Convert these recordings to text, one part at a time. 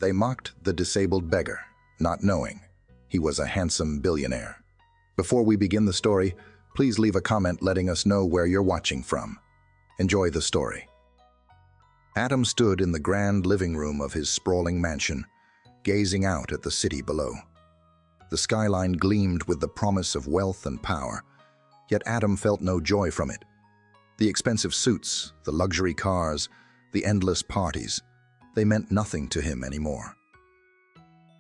They mocked the disabled beggar, not knowing he was a handsome billionaire. Before we begin the story, please leave a comment letting us know where you're watching from. Enjoy the story. Adam stood in the grand living room of his sprawling mansion, gazing out at the city below. The skyline gleamed with the promise of wealth and power, yet Adam felt no joy from it. The expensive suits, the luxury cars, the endless parties, they meant nothing to him anymore.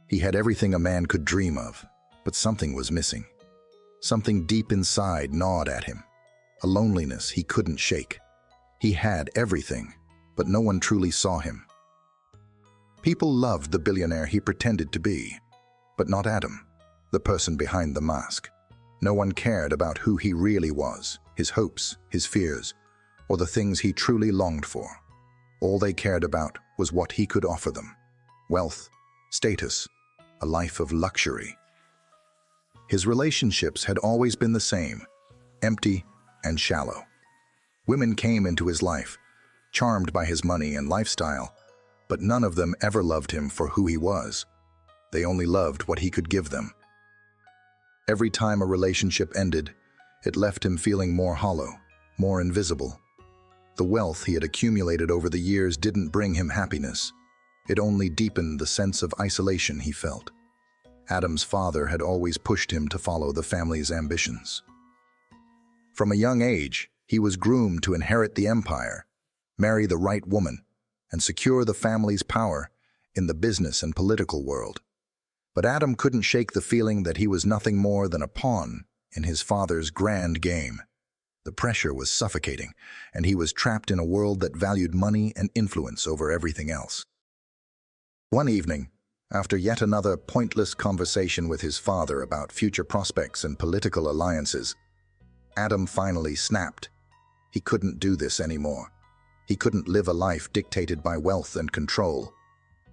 He had everything a man could dream of, but something was missing. Something deep inside gnawed at him, a loneliness he couldn't shake. He had everything, but no one truly saw him. People loved the billionaire he pretended to be, but not Adam, the person behind the mask. No one cared about who he really was, his hopes, his fears, or the things he truly longed for. All they cared about was what he could offer them: wealth, status, a life of luxury. His relationships had always been the same, empty and shallow. Women came into his life, charmed by his money and lifestyle, but none of them ever loved him for who he was. They only loved what he could give them. Every time a relationship ended, it left him feeling more hollow, more invisible. The wealth he had accumulated over the years didn't bring him happiness. It only deepened the sense of isolation he felt. Adam's father had always pushed him to follow the family's ambitions. From a young age, he was groomed to inherit the empire, marry the right woman, and secure the family's power in the business and political world. But Adam couldn't shake the feeling that he was nothing more than a pawn in his father's grand game. The pressure was suffocating, and he was trapped in a world that valued money and influence over everything else. One evening, after yet another pointless conversation with his father about future prospects and political alliances, Adam finally snapped. He couldn't do this anymore. He couldn't live a life dictated by wealth and control,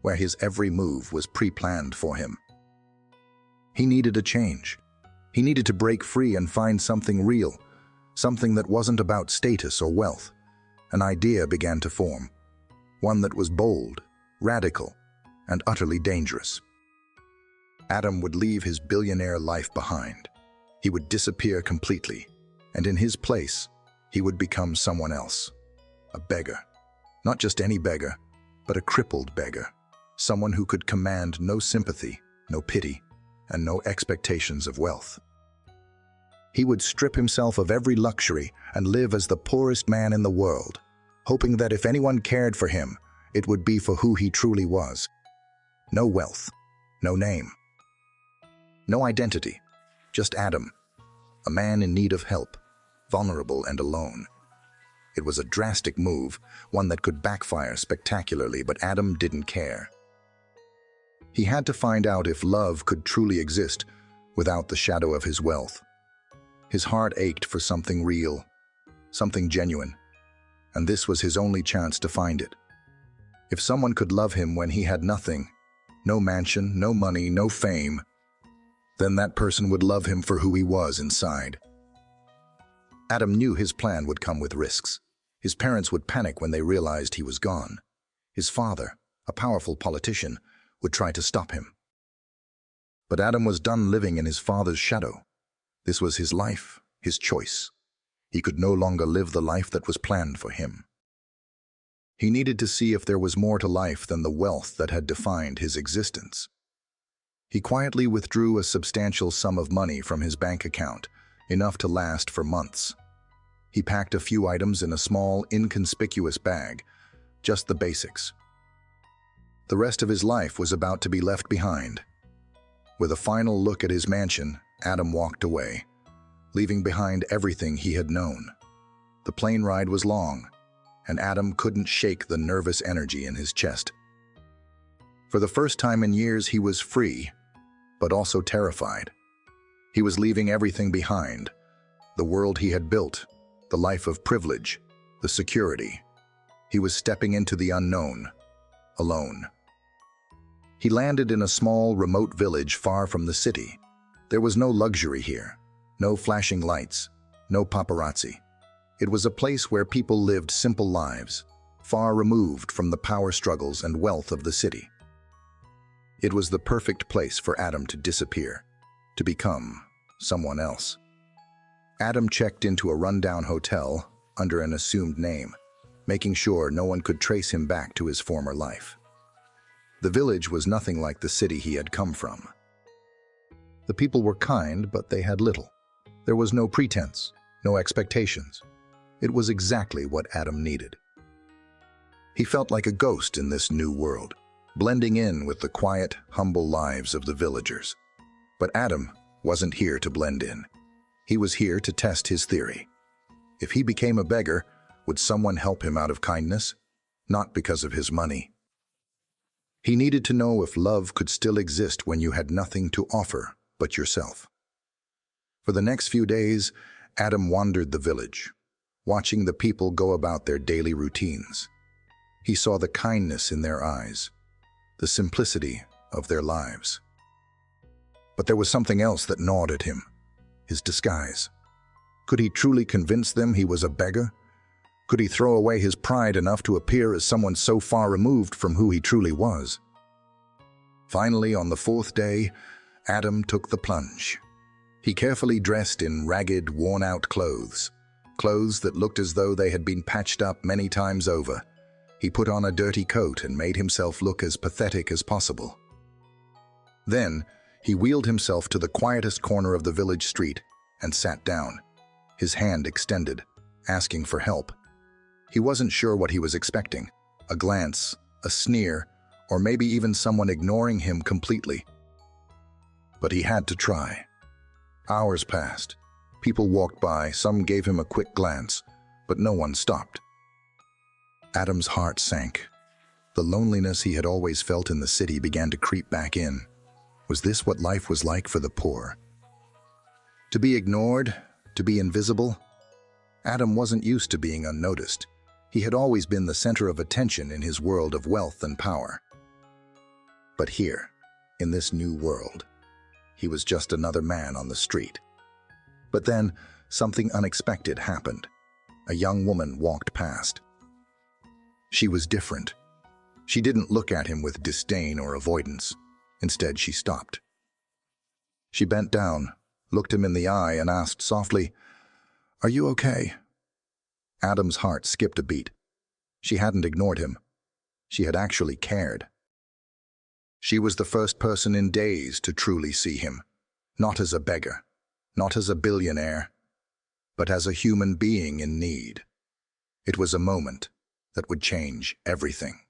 where his every move was pre-planned for him. He needed a change. He needed to break free and find something real, something that wasn't about status or wealth. An idea began to form, one that was bold, radical, and utterly dangerous. Adam would leave his billionaire life behind. He would disappear completely, and in his place, he would become someone else. A beggar. Not just any beggar, but a crippled beggar. Someone who could command no sympathy, no pity, and no expectations of wealth. He would strip himself of every luxury and live as the poorest man in the world, hoping that if anyone cared for him, it would be for who he truly was. No wealth, no name, no identity, just Adam, a man in need of help, vulnerable and alone. It was a drastic move, one that could backfire spectacularly, but Adam didn't care. He had to find out if love could truly exist without the shadow of his wealth. His heart ached for something real, something genuine, and this was his only chance to find it. If someone could love him when he had nothing, no mansion, no money, no fame, then that person would love him for who he was inside. Adam knew his plan would come with risks. His parents would panic when they realized he was gone. His father, a powerful politician, would try to stop him. But Adam was done living in his father's shadow. This was his life, his choice. He could no longer live the life that was planned for him. He needed to see if there was more to life than the wealth that had defined his existence. He quietly withdrew a substantial sum of money from his bank account, enough to last for months. He packed a few items in a small, inconspicuous bag, just the basics. The rest of his life was about to be left behind. With a final look at his mansion, Adam walked away, leaving behind everything he had known. The plane ride was long, and Adam couldn't shake the nervous energy in his chest. For the first time in years, he was free, but also terrified. He was leaving everything behind: the world he had built, the life of privilege, the security. He was stepping into the unknown, alone. He landed in a small, remote village far from the city. There was no luxury here, no flashing lights, no paparazzi. It was a place where people lived simple lives, far removed from the power struggles and wealth of the city. It was the perfect place for Adam to disappear, to become someone else. Adam checked into a rundown hotel under an assumed name, making sure no one could trace him back to his former life. The village was nothing like the city he had come from. The people were kind, but they had little. There was no pretense, no expectations. It was exactly what Adam needed. He felt like a ghost in this new world, blending in with the quiet, humble lives of the villagers. But Adam wasn't here to blend in. He was here to test his theory. If he became a beggar, would someone help him out of kindness? Not because of his money. He needed to know if love could still exist when you had nothing to offer but yourself. For the next few days, Adam wandered the village, watching the people go about their daily routines. He saw the kindness in their eyes, the simplicity of their lives. But there was something else that gnawed at him, his disguise. Could he truly convince them he was a beggar? Could he throw away his pride enough to appear as someone so far removed from who he truly was? Finally, on the fourth day, Adam took the plunge. He carefully dressed in ragged, worn-out clothes that looked as though they had been patched up many times over. He put on a dirty coat and made himself look as pathetic as possible. Then, he wheeled himself to the quietest corner of the village street and sat down, his hand extended, asking for help. He wasn't sure what he was expecting, a glance, a sneer, or maybe even someone ignoring him completely. But he had to try. Hours passed. People walked by, some gave him a quick glance, but no one stopped. Adam's heart sank. The loneliness he had always felt in the city began to creep back in. Was this what life was like for the poor? To be ignored, to be invisible? Adam wasn't used to being unnoticed. He had always been the center of attention in his world of wealth and power. But here, in this new world, he was just another man on the street. But then, something unexpected happened. A young woman walked past. She was different. She didn't look at him with disdain or avoidance. Instead, she stopped. She bent down, looked him in the eye, and asked softly, "Are you okay?" Adam's heart skipped a beat. She hadn't ignored him. She had actually cared. She was the first person in days to truly see him, not as a beggar, not as a billionaire, but as a human being in need. It was a moment that would change everything.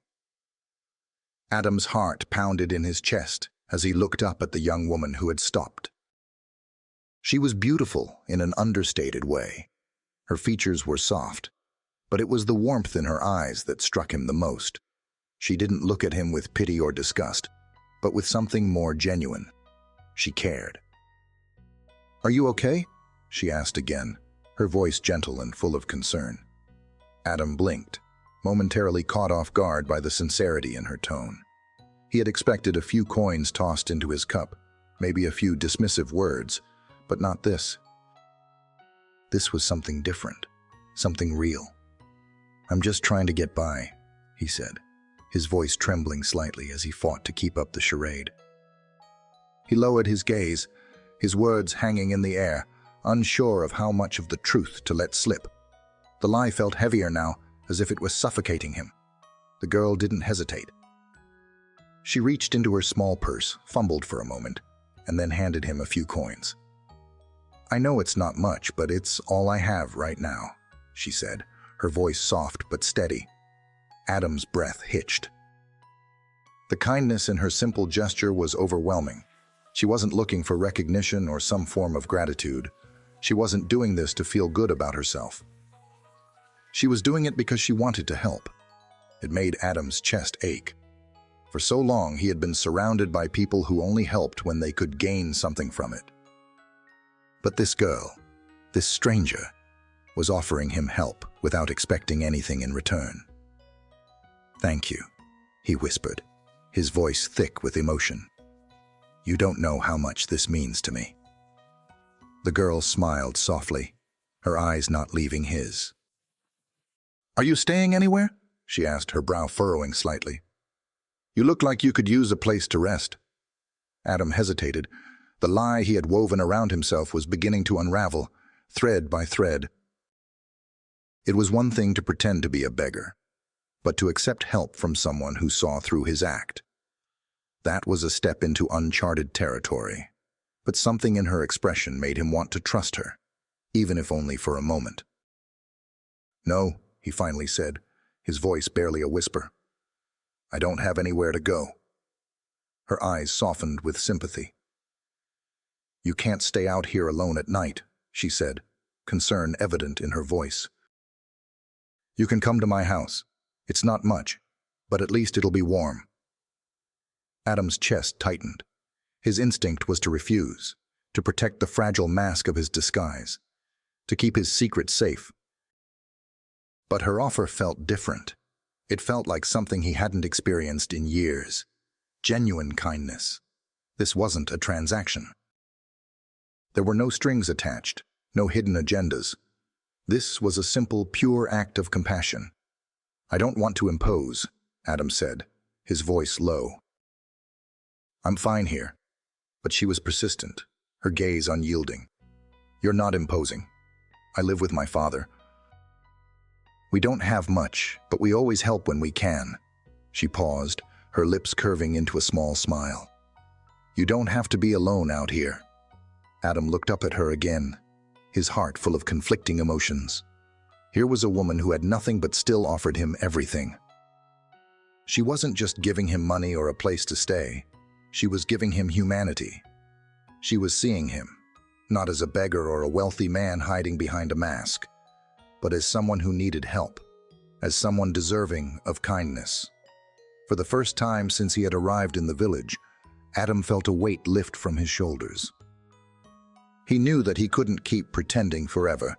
Adam's heart pounded in his chest as he looked up at the young woman who had stopped. She was beautiful in an understated way. Her features were soft, but it was the warmth in her eyes that struck him the most. She didn't look at him with pity or disgust, but with something more genuine. She cared. "Are you okay?" she asked again, her voice gentle and full of concern. Adam blinked, momentarily caught off guard by the sincerity in her tone. He had expected a few coins tossed into his cup, maybe a few dismissive words, but not this. This was something different, something real. "I'm just trying to get by," he said, his voice trembling slightly as he fought to keep up the charade. He lowered his gaze, his words hanging in the air, unsure of how much of the truth to let slip. The lie felt heavier now, as if it was suffocating him. The girl didn't hesitate. She reached into her small purse, fumbled for a moment, and then handed him a few coins. "I know it's not much, but it's all I have right now," she said, her voice soft but steady. Adam's breath hitched. The kindness in her simple gesture was overwhelming. She wasn't looking for recognition or some form of gratitude. She wasn't doing this to feel good about herself. She was doing it because she wanted to help. It made Adam's chest ache. For so long, he had been surrounded by people who only helped when they could gain something from it. But this girl, this stranger, was offering him help without expecting anything in return. "Thank you," he whispered, his voice thick with emotion. "You don't know how much this means to me." The girl smiled softly, her eyes not leaving his. "Are you staying anywhere?" she asked, her brow furrowing slightly. You look like you could use a place to rest." Adam hesitated. The lie he had woven around himself was beginning to unravel, thread by thread. It was one thing to pretend to be a beggar, but to accept help from someone who saw through his act. That was a step into uncharted territory, but something in her expression made him want to trust her, even if only for a moment. "No," he finally said, his voice barely a whisper. "I don't have anywhere to go." Her eyes softened with sympathy. "You can't stay out here alone at night," she said, concern evident in her voice. "You can come to my house. It's not much, but at least it'll be warm." Adam's chest tightened. His instinct was to refuse, to protect the fragile mask of his disguise, to keep his secret safe. But her offer felt different. It felt like something he hadn't experienced in years. Genuine kindness. This wasn't a transaction. There were no strings attached, no hidden agendas. This was a simple, pure act of compassion. "I don't want to impose," Adam said, his voice low. "I'm fine here." But she was persistent, her gaze unyielding. "You're not imposing. I live with my father. We don't have much, but we always help when we can." She paused, her lips curving into a small smile. "You don't have to be alone out here." Adam looked up at her again, his heart full of conflicting emotions. Here was a woman who had nothing but still offered him everything. She wasn't just giving him money or a place to stay. She was giving him humanity. She was seeing him, not as a beggar or a wealthy man hiding behind a mask, but as someone who needed help, as someone deserving of kindness. For the first time since he had arrived in the village, Adam felt a weight lift from his shoulders. He knew that he couldn't keep pretending forever,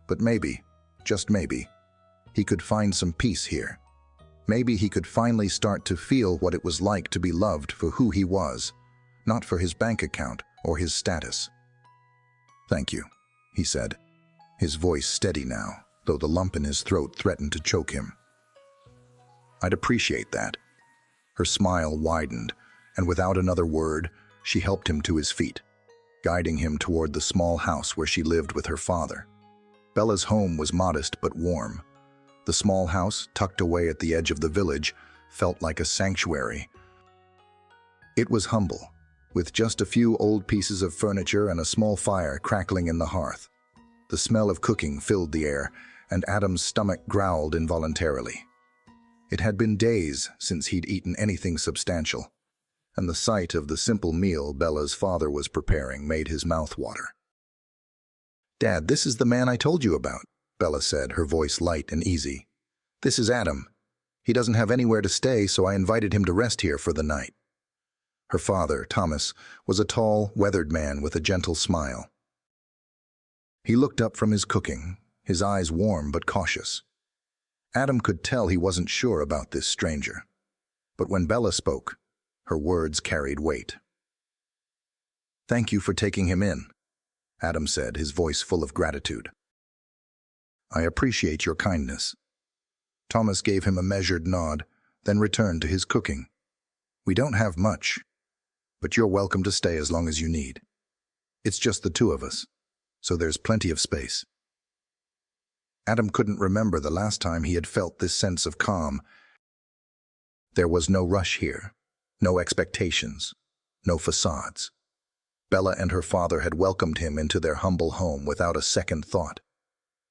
but maybe, just maybe, he could find some peace here. Maybe he could finally start to feel what it was like to be loved for who he was, not for his bank account or his status. "Thank you," he said, his voice steady now, though the lump in his throat threatened to choke him. "I'd appreciate that." Her smile widened, and without another word, she helped him to his feet, guiding him toward the small house where she lived with her father. Bella's home was modest but warm. The small house, tucked away at the edge of the village, felt like a sanctuary. It was humble, with just a few old pieces of furniture and a small fire crackling in the hearth. The smell of cooking filled the air, and Adam's stomach growled involuntarily. It had been days since he'd eaten anything substantial, and the sight of the simple meal Bella's father was preparing made his mouth water. "Dad, this is the man I told you about," Bella said, her voice light and easy. "This is Adam. He doesn't have anywhere to stay, so I invited him to rest here for the night." Her father, Thomas, was a tall, weathered man with a gentle smile. He looked up from his cooking, his eyes warm but cautious. Adam could tell he wasn't sure about this stranger. But when Bella spoke, her words carried weight. "Thank you for taking him in," Adam said, his voice full of gratitude. "I appreciate your kindness." Thomas gave him a measured nod, then returned to his cooking. "We don't have much, but you're welcome to stay as long as you need. It's just the two of us, so there's plenty of space." Adam couldn't remember the last time he had felt this sense of calm. There was no rush here, no expectations, no facades. Bella and her father had welcomed him into their humble home without a second thought.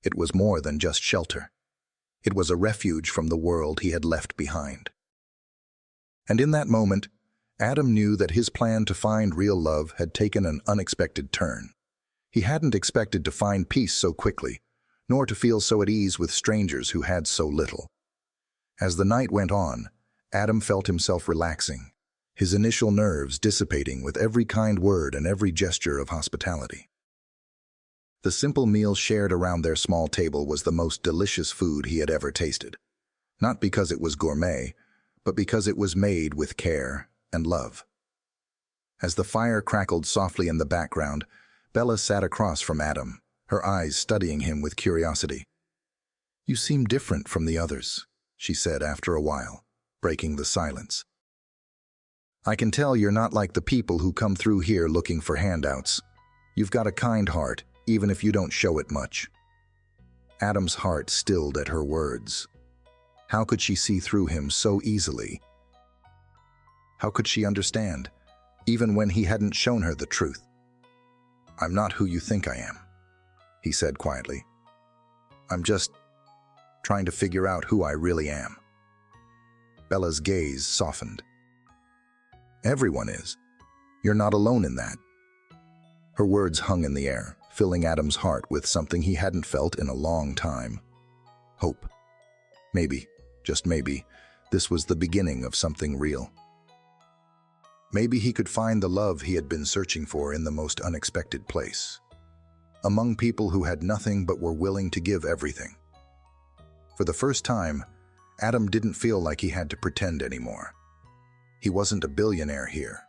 It was more than just shelter. It was a refuge from the world he had left behind. And in that moment, Adam knew that his plan to find real love had taken an unexpected turn. He hadn't expected to find peace so quickly, nor to feel so at ease with strangers who had so little. As the night went on, Adam felt himself relaxing, his initial nerves dissipating with every kind word and every gesture of hospitality. The simple meal shared around their small table was the most delicious food he had ever tasted, not because it was gourmet, but because it was made with care and love. As the fire crackled softly in the background, Bella sat across from Adam, her eyes studying him with curiosity. "You seem different from the others," she said after a while, breaking the silence. I can tell you're not like the people who come through here looking for handouts. You've got a kind heart, even if you don't show it much." Adam's heart stilled at her words. How could she see through him so easily? How could she understand, even when he hadn't shown her the truth? "I'm not who you think I am," he said quietly. "I'm just trying to figure out who I really am." Bella's gaze softened. "Everyone is. You're not alone in that." Her words hung in the air, filling Adam's heart with something he hadn't felt in a long time. Hope. Maybe, just maybe, this was the beginning of something real. Maybe he could find the love he had been searching for in the most unexpected place, among people who had nothing but were willing to give everything. For the first time, Adam didn't feel like he had to pretend anymore. He wasn't a billionaire here.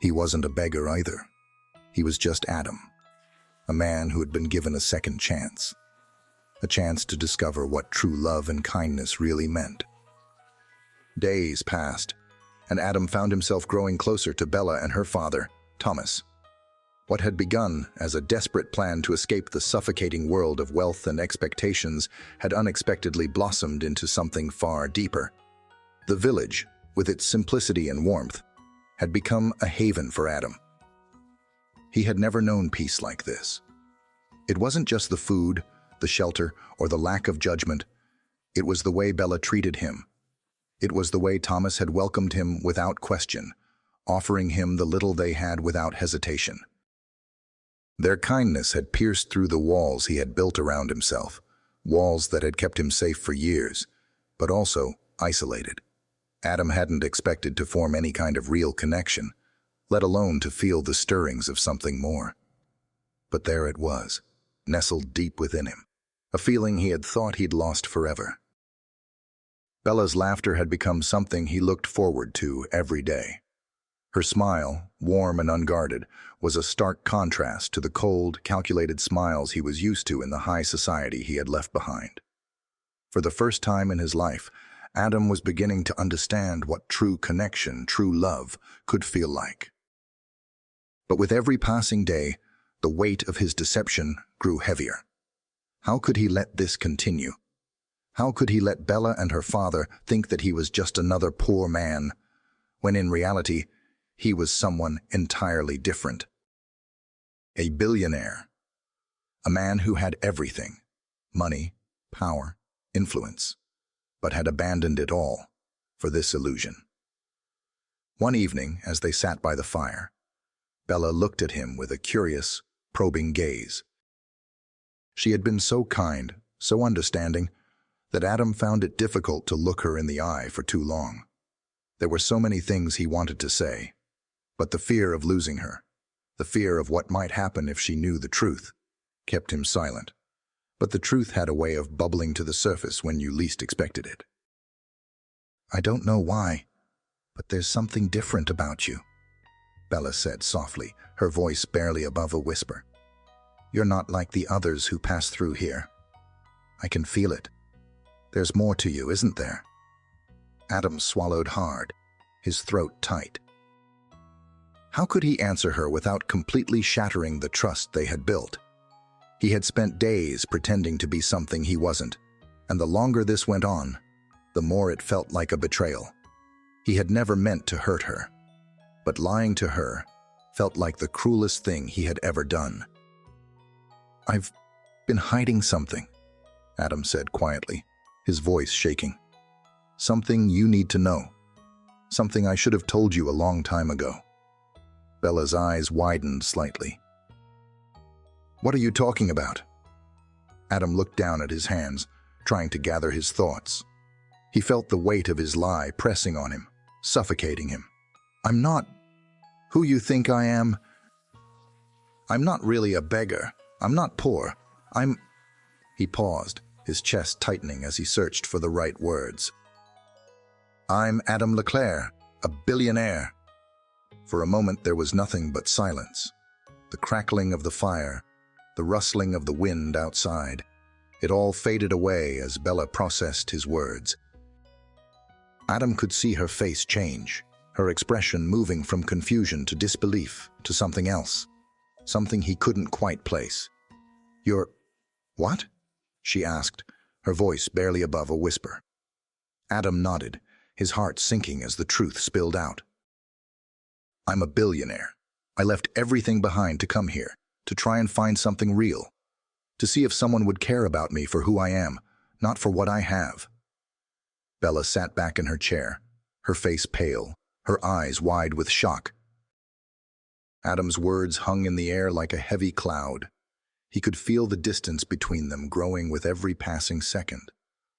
He wasn't a beggar either. He was just Adam, a man who had been given a second chance, a chance to discover what true love and kindness really meant. Days passed, and Adam found himself growing closer to Bella and her father, Thomas. What had begun as a desperate plan to escape the suffocating world of wealth and expectations had unexpectedly blossomed into something far deeper. The village, with its simplicity and warmth, had become a haven for Adam. He had never known peace like this. It wasn't just the food, the shelter, or the lack of judgment. It was the way Bella treated him. It was the way Thomas had welcomed him without question, offering him the little they had without hesitation. Their kindness had pierced through the walls he had built around himself, walls that had kept him safe for years, but also isolated. Adam hadn't expected to form any kind of real connection, let alone to feel the stirrings of something more. But there it was, nestled deep within him, a feeling he had thought he'd lost forever. Bella's laughter had become something he looked forward to every day. Her smile, warm and unguarded, was a stark contrast to the cold, calculated smiles he was used to in the high society he had left behind. For the first time in his life, Adam was beginning to understand what true connection, true love, could feel like. But with every passing day, the weight of his deception grew heavier. How could he let this continue? How could he let Bella and her father think that he was just another poor man, when in reality, he was someone entirely different? A billionaire. A man who had everything: money, power, influence, but had abandoned it all for this illusion. One evening, as they sat by the fire, Bella looked at him with a curious, probing gaze. She had been so kind, so understanding, that Adam found it difficult to look her in the eye for too long. There were so many things he wanted to say, but the fear of losing her, the fear of what might happen if she knew the truth, kept him silent. But the truth had a way of bubbling to the surface when you least expected it. "I don't know why, but there's something different about you," Bella said softly, her voice barely above a whisper. "You're not like the others who pass through here. I can feel it. There's more to you, isn't there?" Adam swallowed hard, his throat tight. How could he answer her without completely shattering the trust they had built? He had spent days pretending to be something he wasn't, and the longer this went on, the more it felt like a betrayal. He had never meant to hurt her, but lying to her felt like the cruelest thing he had ever done. "I've been hiding something," Adam said quietly, his voice shaking. "Something you need to know. Something I should have told you a long time ago." Bella's eyes widened slightly. "What are you talking about?" Adam looked down at his hands, trying to gather his thoughts. He felt the weight of his lie pressing on him, suffocating him. "I'm not who you think I am. I'm not really a beggar. I'm not poor. He paused, his chest tightening as he searched for the right words. "I'm Adam LeClaire, a billionaire." For a moment there was nothing but silence. The crackling of the fire, the rustling of the wind outside. It all faded away as Bella processed his words. Adam could see her face change, her expression moving from confusion to disbelief to something else, something he couldn't quite place. "You're... what?" she asked, her voice barely above a whisper. Adam nodded, his heart sinking as the truth spilled out. "I'm a billionaire. I left everything behind to come here, to try and find something real, to see if someone would care about me for who I am, not for what I have." Bella sat back in her chair, her face pale, her eyes wide with shock. Adam's words hung in the air like a heavy cloud. He could feel the distance between them growing with every passing second,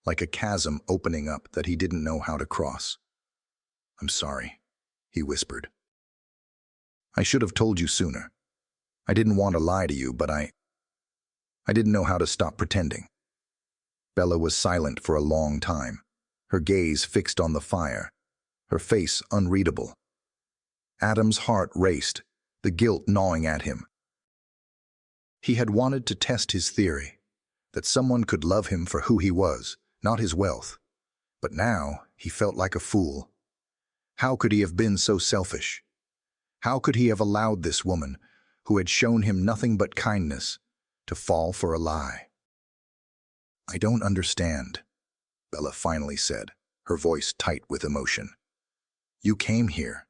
like a chasm opening up that he didn't know how to cross. "I'm sorry," he whispered. "I should have told you sooner. I didn't want to lie to you, but I didn't know how to stop pretending." Bella was silent for a long time, her gaze fixed on the fire, her face unreadable. Adam's heart raced, the guilt gnawing at him. He had wanted to test his theory, that someone could love him for who he was, not his wealth. But now he felt like a fool. How could he have been so selfish? How could he have allowed this woman, who had shown him nothing but kindness, to fall for a lie? "I don't understand," Bella finally said, her voice tight with emotion. "You came here,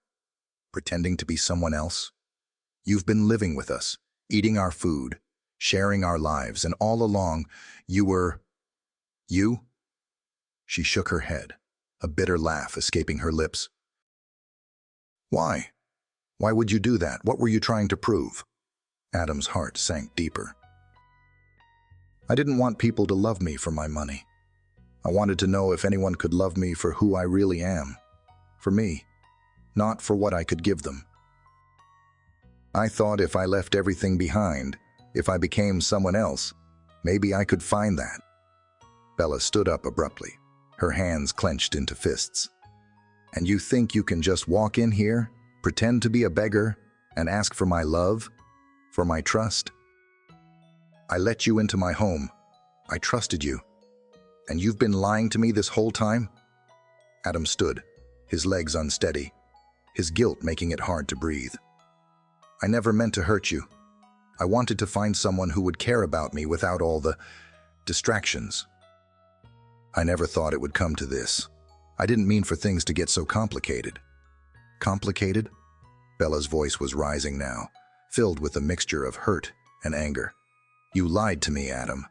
pretending to be someone else. You've been living with us, eating our food, sharing our lives, and all along, you were... you?" She shook her head, a bitter laugh escaping her lips. "Why? Why would you do that? What were you trying to prove?" Adam's heart sank deeper. "I didn't want people to love me for my money. I wanted to know if anyone could love me for who I really am. For me, not for what I could give them. I thought if I left everything behind, if I became someone else, maybe I could find that." Bella stood up abruptly, her hands clenched into fists. "And you think you can just walk in here, pretend to be a beggar, and ask for my love, for my trust? I let you into my home. I trusted you. And you've been lying to me this whole time?" Adam stood, his legs unsteady, his guilt making it hard to breathe. "I never meant to hurt you. I wanted to find someone who would care about me without all the distractions. I never thought it would come to this. I didn't mean for things to get so complicated." "Complicated?" Bella's voice was rising now, filled with a mixture of hurt and anger. "You lied to me, Adam.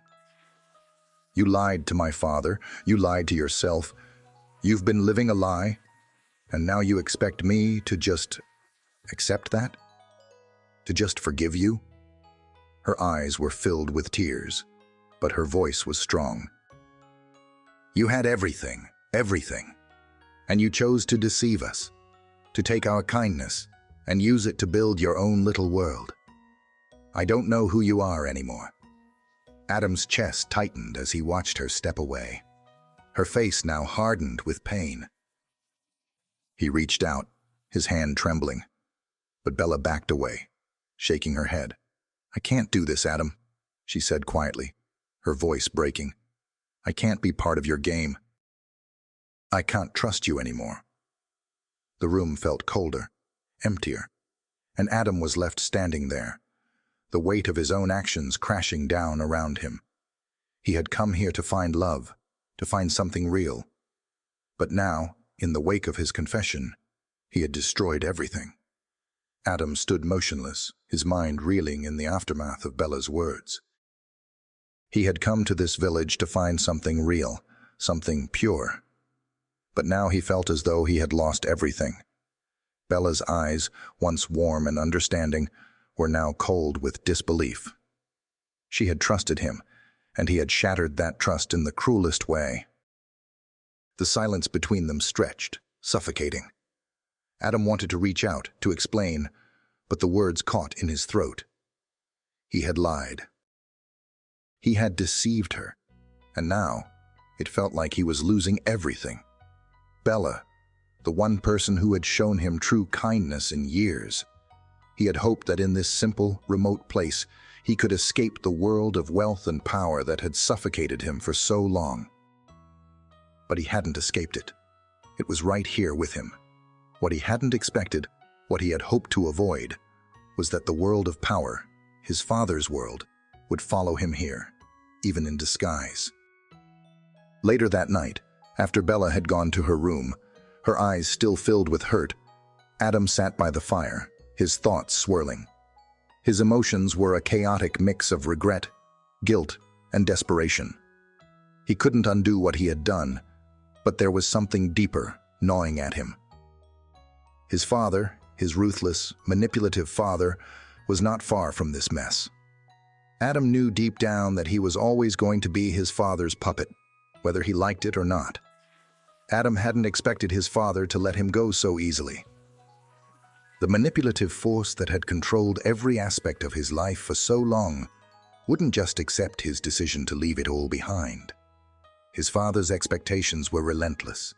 You lied to my father. You lied to yourself. You've been living a lie, and now you expect me to just accept that? To just forgive you?" Her eyes were filled with tears, but her voice was strong. "You had everything, everything, and you chose to deceive us, to take our kindness and use it to build your own little world. I don't know who you are anymore." Adam's chest tightened as he watched her step away, her face now hardened with pain. He reached out, his hand trembling, but Bella backed away, shaking her head. "I can't do this, Adam," she said quietly, her voice breaking. "I can't be part of your game. I can't trust you anymore." The room felt colder, emptier, and Adam was left standing there, the weight of his own actions crashing down around him. He had come here to find love, to find something real. But now, in the wake of his confession, he had destroyed everything. Adam stood motionless, his mind reeling in the aftermath of Bella's words. He had come to this village to find something real, something pure. But now he felt as though he had lost everything. Bella's eyes, once warm and understanding, were now cold with disbelief. She had trusted him, and he had shattered that trust in the cruelest way. The silence between them stretched, suffocating. Adam wanted to reach out, to explain, but the words caught in his throat. He had lied. He had deceived her, and now it felt like he was losing everything. Bella, the one person who had shown him true kindness in years. He had hoped that in this simple, remote place, he could escape the world of wealth and power that had suffocated him for so long. But he hadn't escaped it. It was right here with him, What he hadn't expected, what he had hoped to avoid, was that the world of power, his father's world, would follow him here, even in disguise. Later that night, after Bella had gone to her room, her eyes still filled with hurt, Adam sat by the fire, his thoughts swirling. His emotions were a chaotic mix of regret, guilt, and desperation. He couldn't undo what he had done, but there was something deeper gnawing at him. His father, his ruthless, manipulative father, was not far from this mess. Adam knew deep down that he was always going to be his father's puppet, whether he liked it or not. Adam hadn't expected his father to let him go so easily. The manipulative force that had controlled every aspect of his life for so long wouldn't just accept his decision to leave it all behind. His father's expectations were relentless,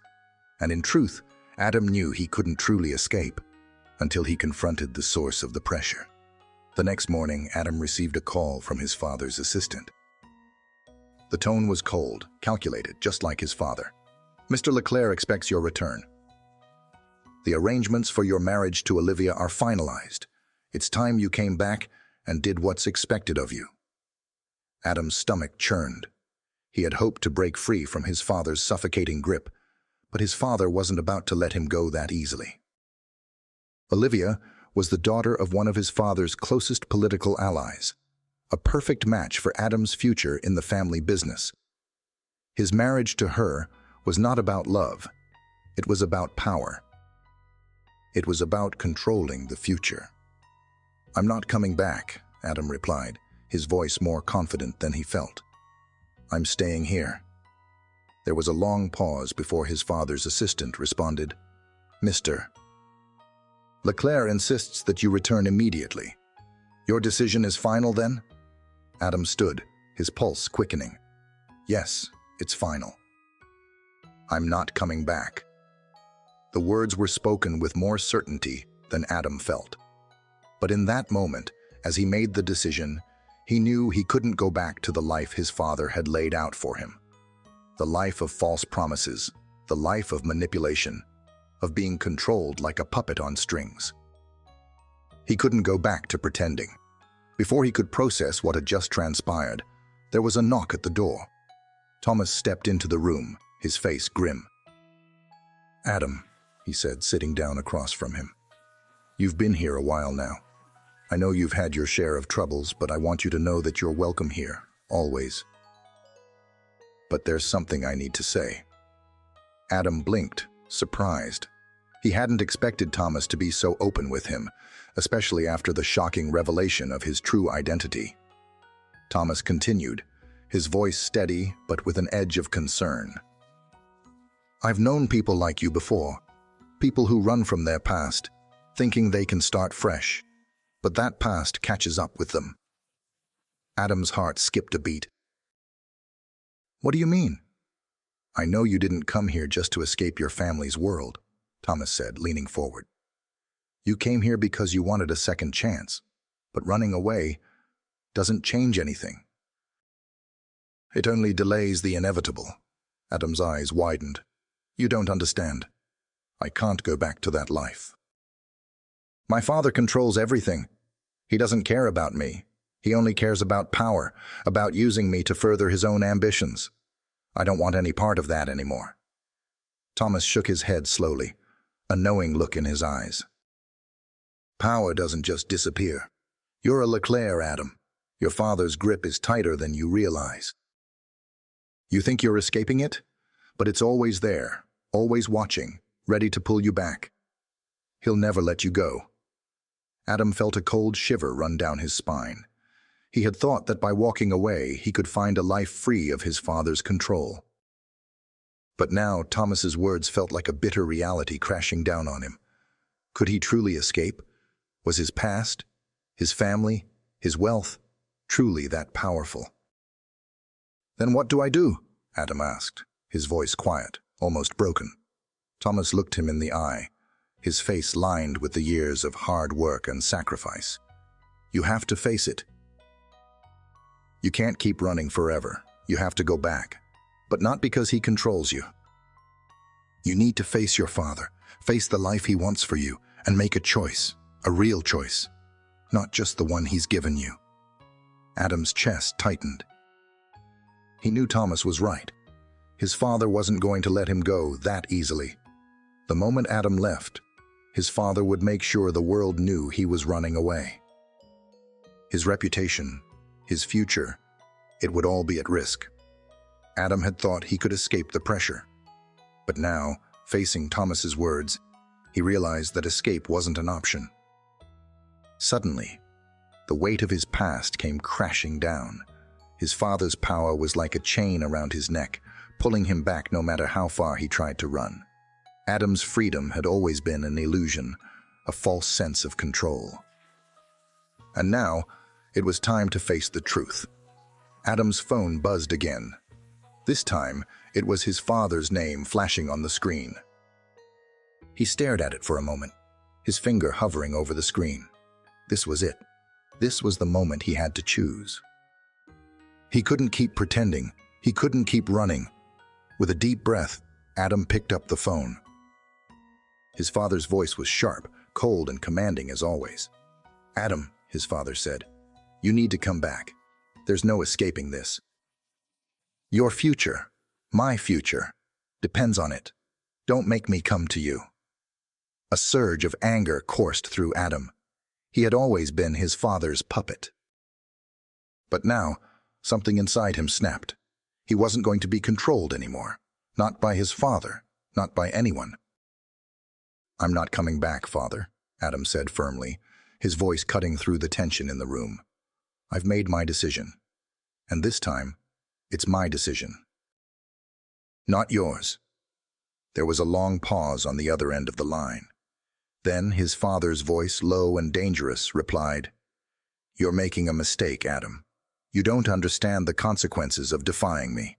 and in truth, Adam knew he couldn't truly escape until he confronted the source of the pressure. The next morning, Adam received a call from his father's assistant. The tone was cold, calculated, just like his father. "Mr. Leclerc expects your return. The arrangements for your marriage to Olivia are finalized. It's time you came back and did what's expected of you." Adam's stomach churned. He had hoped to break free from his father's suffocating grip, but his father wasn't about to let him go that easily. Olivia was the daughter of one of his father's closest political allies, a perfect match for Adam's future in the family business. His marriage to her was not about love. It was about power. It was about controlling the future. "I'm not coming back," Adam replied, his voice more confident than he felt. "I'm staying here." There was a long pause before his father's assistant responded, "Mr. Leclerc insists that you return immediately. Your decision is final then?" Adam stood, his pulse quickening. "Yes, it's final. I'm not coming back." The words were spoken with more certainty than Adam felt. But in that moment, as he made the decision, he knew he couldn't go back to the life his father had laid out for him. The life of false promises, the life of manipulation, of being controlled like a puppet on strings. He couldn't go back to pretending. Before he could process what had just transpired, there was a knock at the door. Thomas stepped into the room, his face grim. "Adam," he said, sitting down across from him. "You've been here a while now. I know you've had your share of troubles, but I want you to know that you're welcome here, always. But there's something I need to say." Adam blinked, surprised. He hadn't expected Thomas to be so open with him, especially after the shocking revelation of his true identity. Thomas continued, his voice steady but with an edge of concern. "I've known people like you before, people who run from their past, thinking they can start fresh, but that past catches up with them." Adam's heart skipped a beat. "What do you mean?" "I know you didn't come here just to escape your family's world," Thomas said, leaning forward. "You came here because you wanted a second chance, but running away doesn't change anything. It only delays the inevitable." Adam's eyes widened. "You don't understand. I can't go back to that life. My father controls everything. He doesn't care about me. He only cares about power, about using me to further his own ambitions. I don't want any part of that anymore." Thomas shook his head slowly, a knowing look in his eyes. "Power doesn't just disappear. You're a Leclerc, Adam. Your father's grip is tighter than you realize. You think you're escaping it, but it's always there, always watching, ready to pull you back. He'll never let you go." Adam felt a cold shiver run down his spine. He had thought that by walking away, he could find a life free of his father's control. But now Thomas's words felt like a bitter reality crashing down on him. Could he truly escape? Was his past, his family, his wealth, truly that powerful? "Then what do I do?" Adam asked, his voice quiet, almost broken. Thomas looked him in the eye, his face lined with the years of hard work and sacrifice. "You have to face it. You can't keep running forever. You have to go back, but not because he controls you. You need to face your father, Face the life he wants for you and make a choice, a real choice, not just the one he's given you. Adam's chest tightened. He knew Thomas was right. His father wasn't going to let him go that easily. The moment Adam left, his father would make sure the world knew he was running away. His reputation, his future, it would all be at risk. Adam had thought he could escape the pressure. But now, facing Thomas's words, he realized that escape wasn't an option. Suddenly, the weight of his past came crashing down. His father's power was like a chain around his neck, pulling him back no matter how far he tried to run. Adam's freedom had always been an illusion, a false sense of control. And now, it was time to face the truth. Adam's phone buzzed again. This time, it was his father's name flashing on the screen. He stared at it for a moment, his finger hovering over the screen. This was it. This was the moment he had to choose. He couldn't keep pretending. He couldn't keep running. With a deep breath, Adam picked up the phone. His father's voice was sharp, cold, and commanding as always. "Adam," his father said, "you need to come back. There's no escaping this. Your future, my future, depends on it. Don't make me come to you." A surge of anger coursed through Adam. He had always been his father's puppet. But now, something inside him snapped. He wasn't going to be controlled anymore. Not by his father, not by anyone. "I'm not coming back, Father," Adam said firmly, his voice cutting through the tension in the room. "I've made my decision. And this time, it's my decision. Not yours." There was a long pause on the other end of the line. Then his father's voice, low and dangerous, replied, "You're making a mistake, Adam. You don't understand the consequences of defying me."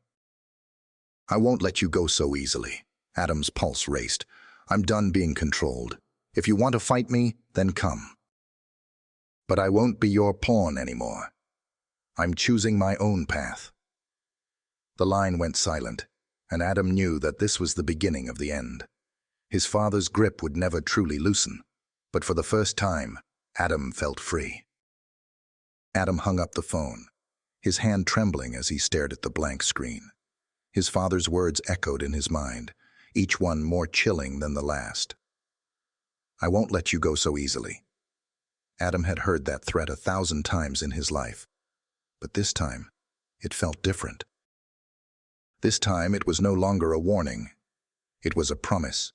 "I won't let you go so easily." Adam's pulse raced. "I'm done being controlled. If you want to fight me, then come. But I won't be your pawn anymore. I'm choosing my own path." The line went silent, and Adam knew that this was the beginning of the end. His father's grip would never truly loosen, but for the first time, Adam felt free. Adam hung up the phone, his hand trembling as he stared at the blank screen. His father's words echoed in his mind, each one more chilling than the last. "I won't let you go so easily." Adam had heard that threat 1,000 times in his life, but this time, it felt different. This time, it was no longer a warning. It was a promise.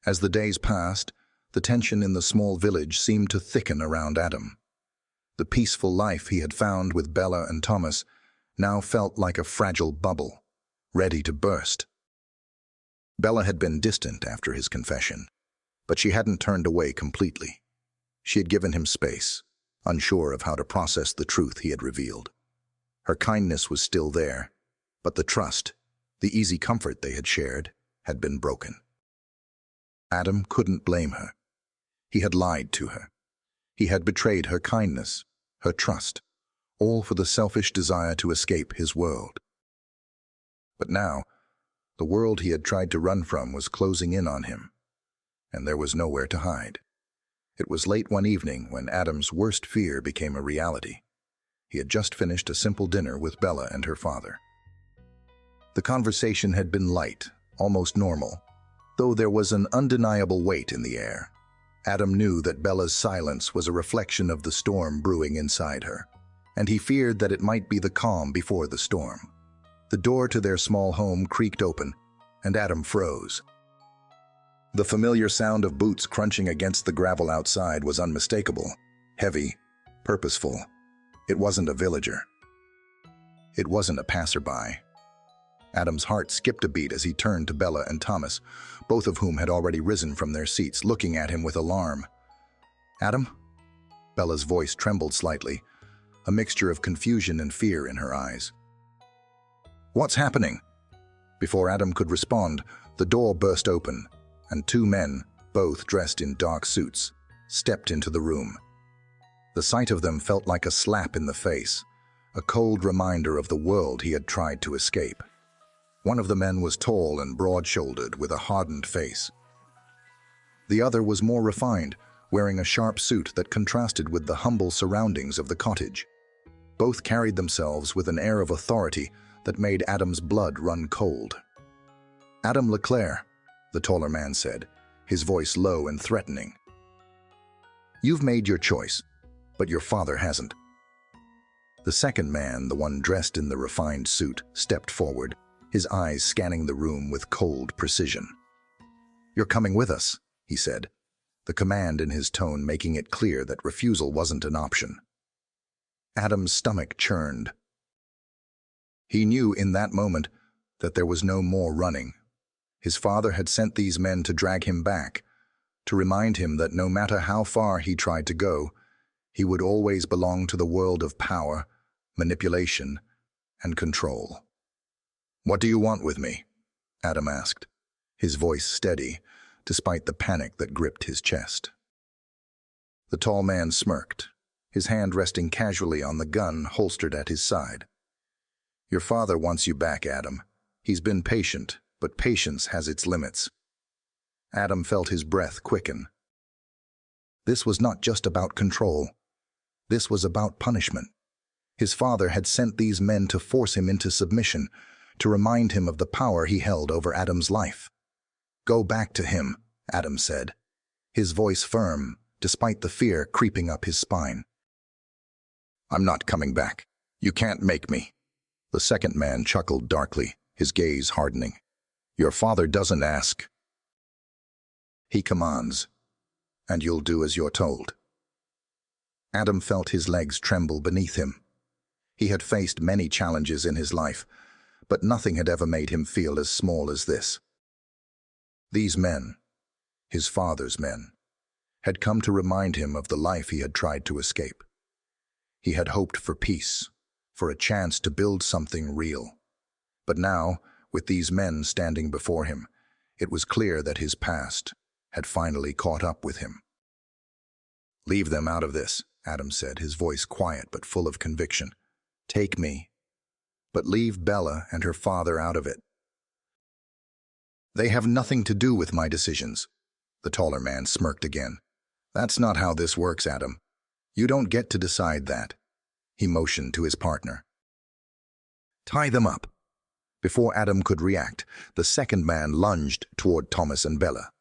As the days passed, the tension in the small village seemed to thicken around Adam. The peaceful life he had found with Bella and Thomas now felt like a fragile bubble, ready to burst. Bella had been distant after his confession, but she hadn't turned away completely. She had given him space, unsure of how to process the truth he had revealed. Her kindness was still there, but the trust, the easy comfort they had shared, had been broken. Adam couldn't blame her. He had lied to her. He had betrayed her kindness, her trust, all for the selfish desire to escape his world. But now, the world he had tried to run from was closing in on him, and there was nowhere to hide. It was late one evening when Adam's worst fear became a reality. He had just finished a simple dinner with Bella and her father. The conversation had been light, almost normal, though there was an undeniable weight in the air. Adam knew that Bella's silence was a reflection of the storm brewing inside her, and he feared that it might be the calm before the storm. The door to their small home creaked open, and Adam froze. The familiar sound of boots crunching against the gravel outside was unmistakable, heavy, purposeful. It wasn't a villager. It wasn't a passerby. Adam's heart skipped a beat as he turned to Bella and Thomas, both of whom had already risen from their seats, looking at him with alarm. "Adam?" Bella's voice trembled slightly, a mixture of confusion and fear in her eyes. "What's happening?" Before Adam could respond, the door burst open, and 2 men, both dressed in dark suits, stepped into the room. The sight of them felt like a slap in the face, a cold reminder of the world he had tried to escape. One of the men was tall and broad-shouldered with a hardened face. The other was more refined, wearing a sharp suit that contrasted with the humble surroundings of the cottage. Both carried themselves with an air of authority that made Adam's blood run cold. "Adam Leclerc," the taller man said, his voice low and threatening. "You've made your choice, but your father hasn't." The second man, the one dressed in the refined suit, stepped forward, his eyes scanning the room with cold precision. "You're coming with us," he said, the command in his tone making it clear that refusal wasn't an option. Adam's stomach churned. He knew in that moment that there was no more running. His father had sent these men to drag him back, to remind him that no matter how far he tried to go, he would always belong to the world of power, manipulation, and control. "What do you want with me?" Adam asked, his voice steady, despite the panic that gripped his chest. The tall man smirked, his hand resting casually on the gun holstered at his side. "Your father wants you back, Adam. He's been patient, but patience has its limits." Adam felt his breath quicken. This was not just about control. This was about punishment. His father had sent these men to force him into submission, to remind him of the power he held over Adam's life. "Go back to him," Adam said, his voice firm, despite the fear creeping up his spine. "I'm not coming back. You can't make me." The second man chuckled darkly, his gaze hardening. "Your father doesn't ask. He commands, and you'll do as you're told." Adam felt his legs tremble beneath him. He had faced many challenges in his life, but nothing had ever made him feel as small as this. These men, his father's men, had come to remind him of the life he had tried to escape. He had hoped for peace, for a chance to build something real. But now, with these men standing before him, it was clear that his past had finally caught up with him. "Leave them out of this," Adam said, his voice quiet but full of conviction. "Take me, but leave Bella and her father out of it." "They have nothing to do with my decisions." The taller man smirked again. "That's not how this works, Adam. You don't get to decide that." He motioned to his partner. "Tie them up." Before Adam could react, the second man lunged toward Thomas and Bella.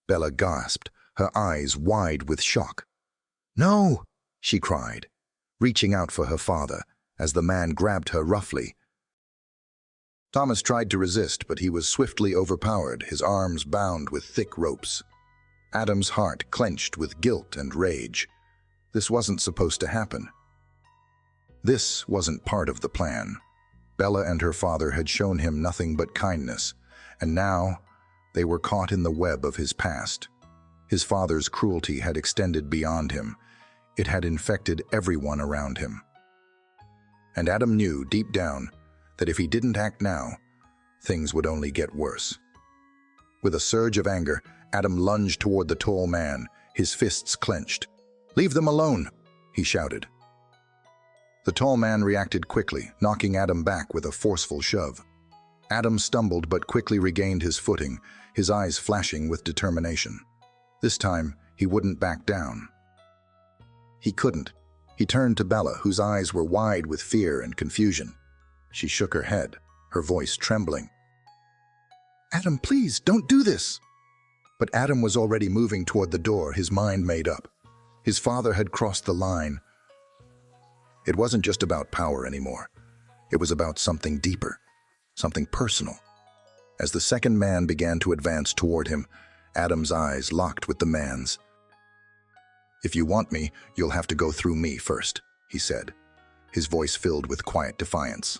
Bella gasped, her eyes wide with shock. "No!" she cried, reaching out for her father as the man grabbed her roughly. Thomas tried to resist, but he was swiftly overpowered, his arms bound with thick ropes. Adam's heart clenched with guilt and rage. This wasn't supposed to happen. This wasn't part of the plan. Bella and her father had shown him nothing but kindness, and now they were caught in the web of his past. His father's cruelty had extended beyond him. It had infected everyone around him. And Adam knew, deep down, that if he didn't act now, things would only get worse. With a surge of anger, Adam lunged toward the tall man, his fists clenched. "Leave them alone!" he shouted. The tall man reacted quickly, knocking Adam back with a forceful shove. Adam stumbled but quickly regained his footing, his eyes flashing with determination. This time, he wouldn't back down. He couldn't. He turned to Bella, whose eyes were wide with fear and confusion. She shook her head, her voice trembling. "Adam, please, don't do this!" But Adam was already moving toward the door, his mind made up. His father had crossed the line. It wasn't just about power anymore. It was about something deeper, something personal. As the second man began to advance toward him, Adam's eyes locked with the man's. "If you want me, you'll have to go through me first," he said, his voice filled with quiet defiance.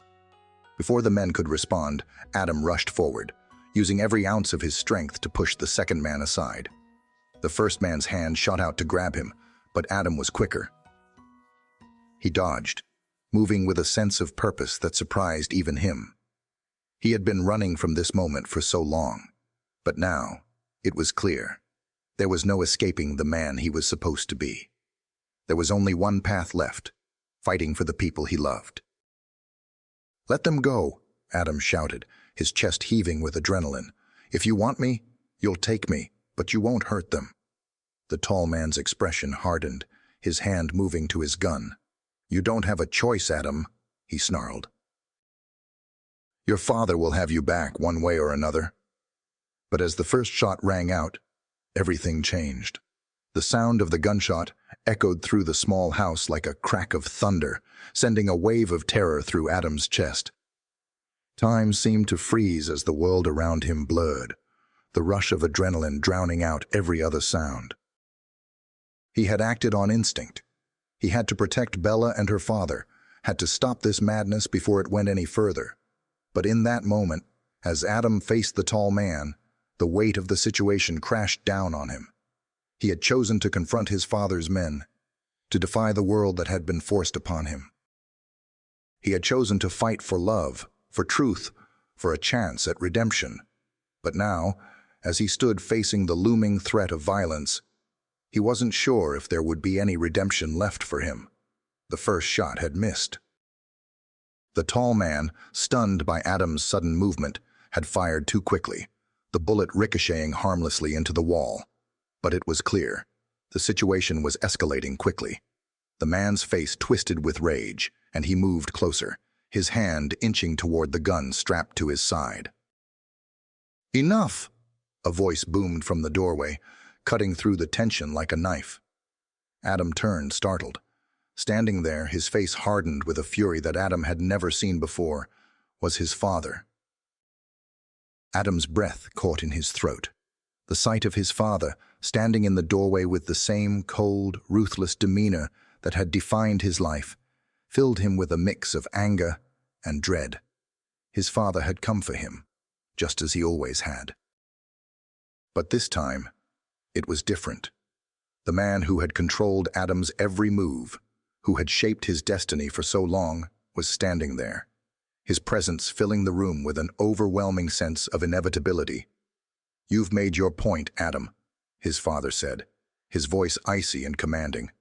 Before the men could respond, Adam rushed forward, using every ounce of his strength to push the second man aside. The first man's hand shot out to grab him, but Adam was quicker. He dodged, moving with a sense of purpose that surprised even him. He had been running from this moment for so long, but now it was clear. There was no escaping the man he was supposed to be. There was only one path left, fighting for the people he loved. "Let them go," Adam shouted, his chest heaving with adrenaline. "If you want me, you'll take me, But you won't hurt them." The tall man's expression hardened, his hand moving to his gun. "You don't have a choice, Adam," he snarled. "Your father will have you back one way or another." But as the first shot rang out, everything changed. The sound of the gunshot echoed through the small house like a crack of thunder, sending a wave of terror through Adam's chest. Time seemed to freeze as the world around him blurred, the rush of adrenaline drowning out every other sound. He had acted on instinct. He had to protect Bella and her father, had to stop this madness before it went any further. But in that moment, as Adam faced the tall man, the weight of the situation crashed down on him. He had chosen to confront his father's men, to defy the world that had been forced upon him. He had chosen to fight for love, for truth, for a chance at redemption. But now, as he stood facing the looming threat of violence, he wasn't sure if there would be any redemption left for him. The first shot had missed. The tall man, stunned by Adam's sudden movement, had fired too quickly, the bullet ricocheting harmlessly into the wall. But it was clear. The situation was escalating quickly. The man's face twisted with rage, and he moved closer, his hand inching toward the gun strapped to his side. "Enough!" a voice boomed from the doorway, cutting through the tension like a knife. Adam turned, startled. Standing there, his face hardened with a fury that Adam had never seen before, was his father. Adam's breath caught in his throat. The sight of his father, standing in the doorway with the same cold, ruthless demeanor that had defined his life, filled him with a mix of anger and dread. His father had come for him, just as he always had. But this time, it was different. The man who had controlled Adam's every move, who had shaped his destiny for so long, was standing there, his presence filling the room with an overwhelming sense of inevitability. "You've made your point, Adam," his father said, his voice icy and commanding.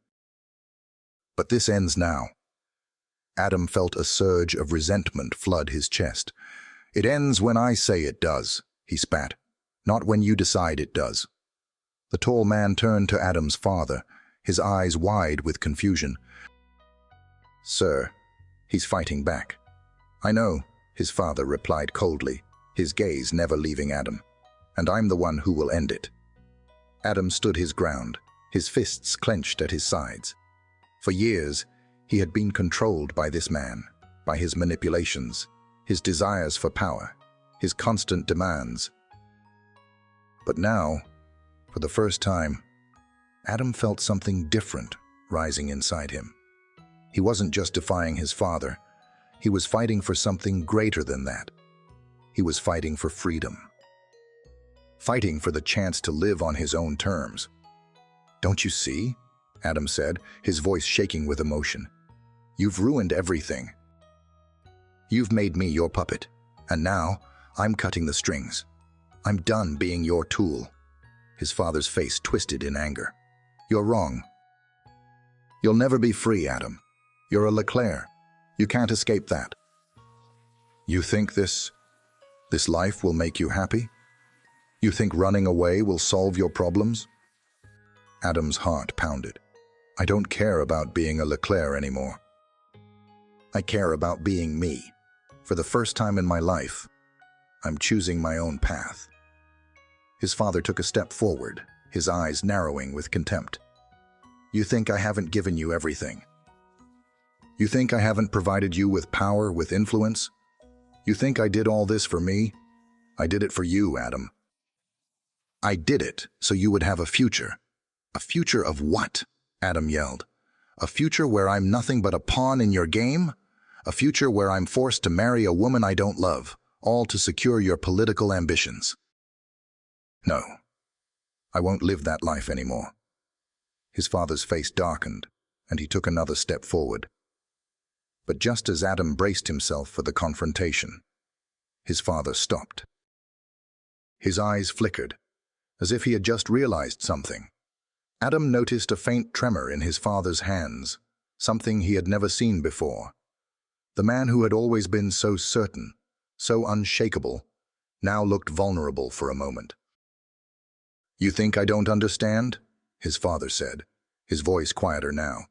"But this ends now." Adam felt a surge of resentment flood his chest. "It ends when I say it does," he spat, "not when you decide it does." The tall man turned to Adam's father, his eyes wide with confusion. "Sir," he's fighting back. "I know," his father replied coldly, his gaze never leaving Adam. "And I'm the one who will end it." Adam stood his ground, his fists clenched at his sides. For years, he had been controlled by this man, by his manipulations, his desires for power, his constant demands. But now, for the first time, Adam felt something different rising inside him. He wasn't just defying his father, he was fighting for something greater than that. He was fighting for freedom. Fighting for the chance to live on his own terms. "Don't you see?" Adam said, his voice shaking with emotion. "You've ruined everything. You've made me your puppet, and now I'm cutting the strings. I'm done being your tool." His father's face twisted in anger. "You're wrong. You'll never be free, Adam. You're a Leclerc. You can't escape that. You think this life will make you happy? You think running away will solve your problems?" Adam's heart pounded. "I don't care about being a Leclerc anymore. I care about being me. For the first time in my life, I'm choosing my own path." His father took a step forward, his eyes narrowing with contempt. "You think I haven't given you everything? You think I haven't provided you with power, with influence? You think I did all this for me? I did it for you, Adam. I did it so you would have a future." "A future of what?" Adam yelled. "A future where I'm nothing but a pawn in your game? A future where I'm forced to marry a woman I don't love, all to secure your political ambitions?" "No, I won't live that life anymore." His father's face darkened, and he took another step forward. But just as Adam braced himself for the confrontation, his father stopped. His eyes flickered, as if he had just realized something. Adam noticed a faint tremor in his father's hands, something he had never seen before. The man who had always been so certain, so unshakable, now looked vulnerable for a moment. "You think I don't understand?" his father said, his voice quieter now.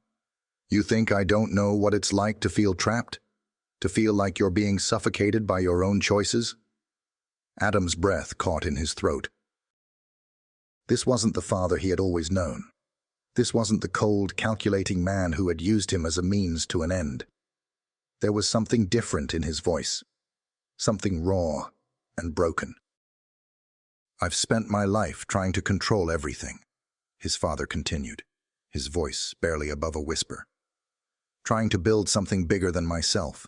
"You think I don't know what it's like to feel trapped? To feel like you're being suffocated by your own choices?" Adam's breath caught in his throat. This wasn't the father he had always known. This wasn't the cold, calculating man who had used him as a means to an end. There was something different in his voice, something raw and broken. "I've spent my life trying to control everything," his father continued, his voice barely above a whisper. "Trying to build something bigger than myself,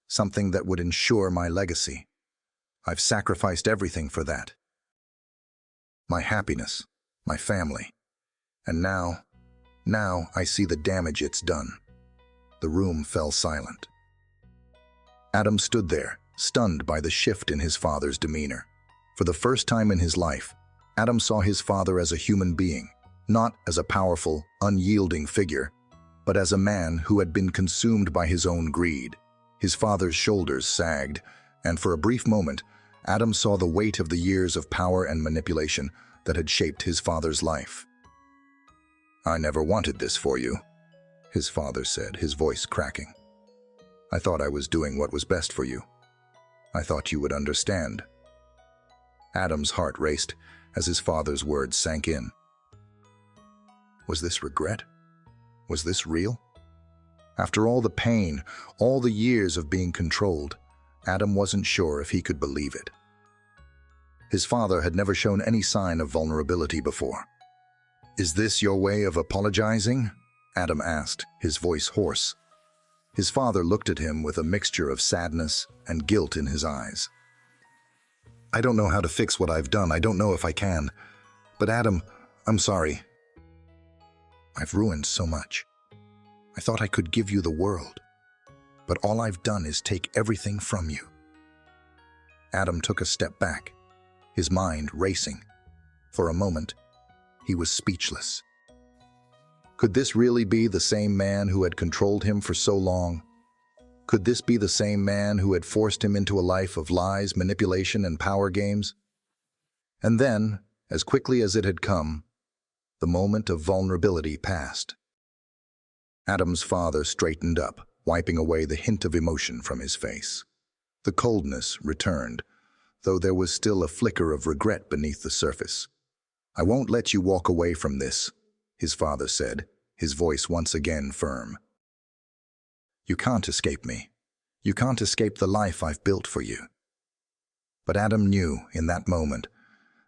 something that would ensure my legacy. I've sacrificed everything for that. My happiness, my family. And now I see the damage it's done." The room fell silent. Adam stood there, stunned by the shift in his father's demeanor. For the first time in his life, Adam saw his father as a human being, not as a powerful, unyielding figure, but as a man who had been consumed by his own greed. His father's shoulders sagged, and for a brief moment, Adam saw the weight of the years of power and manipulation that had shaped his father's life. "I never wanted this for you," his father said, his voice cracking. "I thought I was doing what was best for you. I thought you would understand." Adam's heart raced as his father's words sank in. Was this regret? Was this real? After all the pain, all the years of being controlled, Adam wasn't sure if he could believe it. His father had never shown any sign of vulnerability before. "Is this your way of apologizing?" Adam asked, his voice hoarse. His father looked at him with a mixture of sadness and guilt in his eyes. "I don't know how to fix what I've done. I don't know if I can. But Adam, I'm sorry. I've ruined so much. I thought I could give you the world. But all I've done is take everything from you." Adam took a step back, his mind racing. For a moment, he was speechless. Could this really be the same man who had controlled him for so long? Could this be the same man who had forced him into a life of lies, manipulation, and power games? And then, as quickly as it had come, the moment of vulnerability passed. Adam's father straightened up, wiping away the hint of emotion from his face. The coldness returned, though there was still a flicker of regret beneath the surface. "I won't let you walk away from this," his father said, his voice once again firm. "You can't escape me. You can't escape the life I've built for you." But Adam knew, in that moment,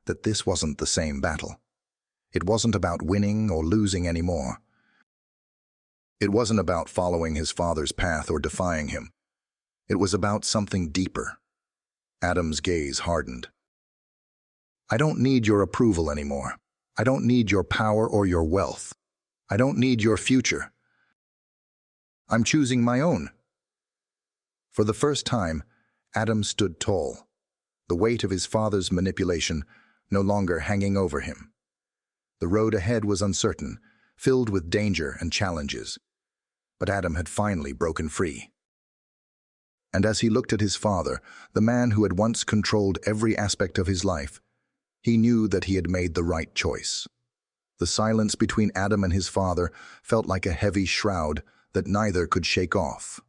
that this wasn't the same battle. It wasn't about winning or losing anymore. It wasn't about following his father's path or defying him. It was about something deeper. Adam's gaze hardened. "I don't need your approval anymore. I don't need your power or your wealth. I don't need your future. I'm choosing my own." For the first time, Adam stood tall, the weight of his father's manipulation no longer hanging over him. The road ahead was uncertain, filled with danger and challenges. But Adam had finally broken free. And as he looked at his father, the man who had once controlled every aspect of his life, he knew that he had made the right choice. The silence between Adam and his father felt like a heavy shroud that neither could shake off.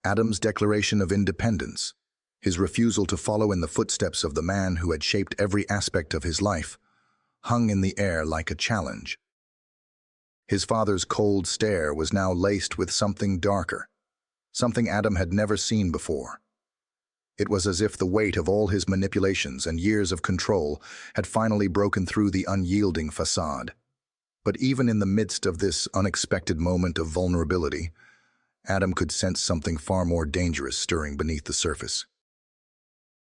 Adam's declaration of independence, his refusal to follow in the footsteps of the man who had shaped every aspect of his life, hung in the air like a challenge. His father's cold stare was now laced with something darker, something Adam had never seen before. It was as if the weight of all his manipulations and years of control had finally broken through the unyielding facade. But even in the midst of this unexpected moment of vulnerability, Adam could sense something far more dangerous stirring beneath the surface.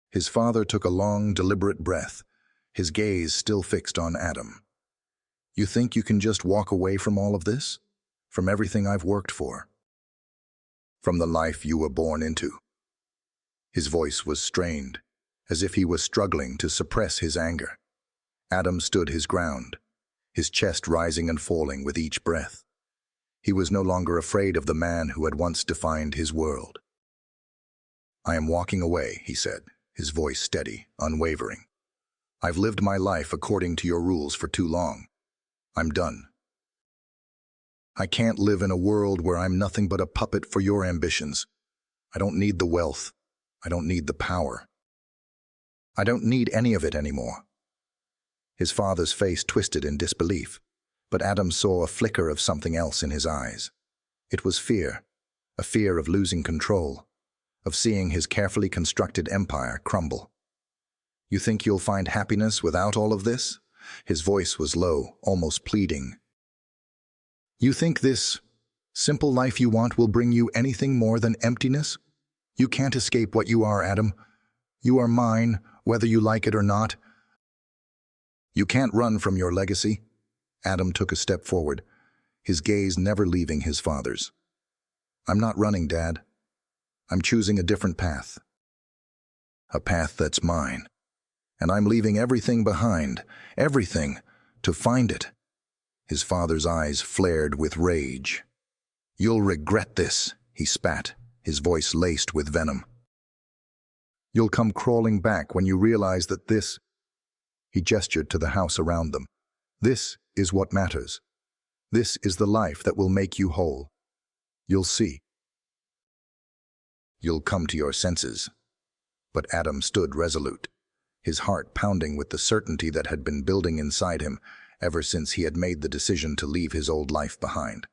His father took a long, deliberate breath, his gaze still fixed on Adam. "You think you can just walk away from all of this? From everything I've worked for? From the life you were born into?" His voice was strained, as if he was struggling to suppress his anger. Adam stood his ground, his chest rising and falling with each breath. He was no longer afraid of the man who had once defined his world. "I am walking away," he said, his voice steady, unwavering. I've lived my life according to your rules for too long. I'm done. I can't live in a world where I'm nothing but a puppet for your ambitions. I don't need the wealth. I don't need the power. I don't need any of it anymore. His father's face twisted in disbelief, but Adam saw a flicker of something else in his eyes. It was fear, a fear of losing control, of seeing his carefully constructed empire crumble. You think you'll find happiness without all of this? His voice was low, almost pleading. You think this simple life you want will bring you anything more than emptiness? You can't escape what you are, Adam. You are mine, whether you like it or not. You can't run from your legacy. Adam took a step forward, his gaze never leaving his father's. I'm not running, Dad. I'm choosing a different path. A path that's mine. And I'm leaving everything behind, everything, to find it. His father's eyes flared with rage. You'll regret this, he spat, his voice laced with venom. You'll come crawling back when you realize that this... He gestured to the house around them. This is what matters. This is the life that will make you whole. You'll see. You'll come to your senses. But Adam stood resolute, his heart pounding with the certainty that had been building inside him ever since he had made the decision to leave his old life behind.